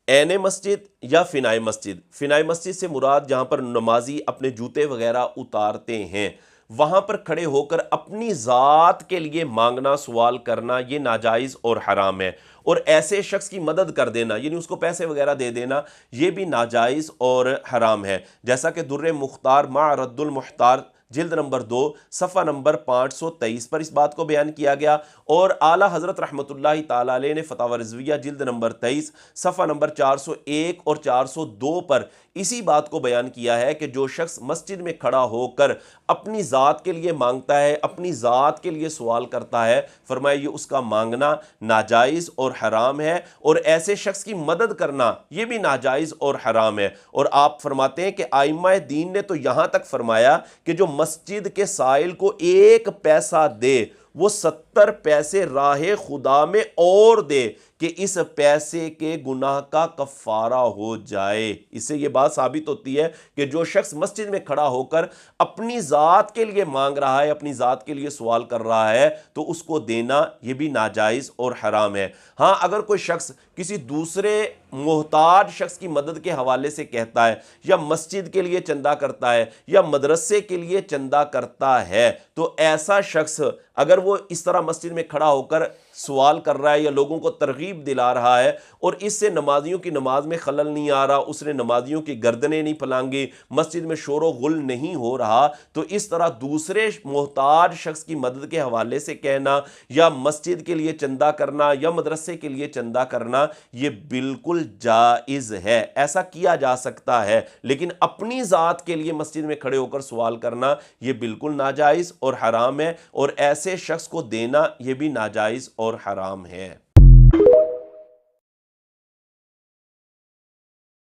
عین مسجد یا فنائے مسجد؟ فنائے مسجد سے مراد جہاں پر نمازی اپنے جوتے وغیرہ اتارتے ہیں، وہاں پر کھڑے ہو کر اپنی ذات کے لیے مانگنا، سوال کرنا، یہ ناجائز اور حرام ہے۔ اور ایسے شخص کی مدد کر دینا، یعنی اس کو پیسے وغیرہ دے دینا، یہ بھی ناجائز اور حرام ہے، جیسا کہ در مختار مع رد المحتار جلد نمبر 2 صفحہ نمبر 523 پر اس بات کو بیان کیا گیا۔ اور اعلیٰ حضرت رحمۃ اللہ تعالی علیہ نے فتاوی رضویہ جلد نمبر 23 صفحہ نمبر 401 اور 402 پر اسی بات کو بیان کیا ہے کہ جو شخص مسجد میں کھڑا ہو کر اپنی ذات کے لیے مانگتا ہے، اپنی ذات کے لیے سوال کرتا ہے، فرمایا یہ اس کا مانگنا ناجائز اور حرام ہے، اور ایسے شخص کی مدد کرنا یہ بھی ناجائز اور حرام ہے۔ اور آپ فرماتے ہیں کہ ائمہ دین نے تو یہاں تک فرمایا کہ جو مسجد کے سائل کو 1 پیسہ دے، وہ 70 پیسے راہ خدا میں اور دے کہ اس پیسے کے گناہ کا کفارہ ہو جائے۔ اس سے یہ بات ثابت ہوتی ہے کہ جو شخص مسجد میں کھڑا ہو کر اپنی ذات کے لیے مانگ رہا ہے، اپنی ذات کے لیے سوال کر رہا ہے، تو اس کو دینا یہ بھی ناجائز اور حرام ہے۔ ہاں، اگر کوئی شخص کسی دوسرے محتاج شخص کی مدد کے حوالے سے کہتا ہے، یا مسجد کے لیے چندہ کرتا ہے، یا مدرسے کے لیے چندہ کرتا ہے، تو ایسا شخص اگر وہ اس طرح مسجد میں کھڑا ہو کر سوال کر رہا ہے یا لوگوں کو ترغیب دلا رہا ہے، اور اس سے نمازیوں کی نماز میں خلل نہیں آ رہا، اس نے نمازیوں کی گردنیں نہیں پھلانگی، مسجد میں شور و غل نہیں ہو رہا، تو اس طرح دوسرے محتاج شخص کی مدد کے حوالے سے کہنا، یا مسجد کے لیے چندہ کرنا، یا مدرسے کے لیے چندہ کرنا، یہ بالکل جائز ہے، ایسا کیا جا سکتا ہے، لیکن اپنی ذات کے لیے مسجد میں کھڑے ہو کر سوال کرنا یہ بالکل ناجائز اور حرام ہے، اور ایسے شخص کو دینا یہ بھی ناجائز اور حرام ہے۔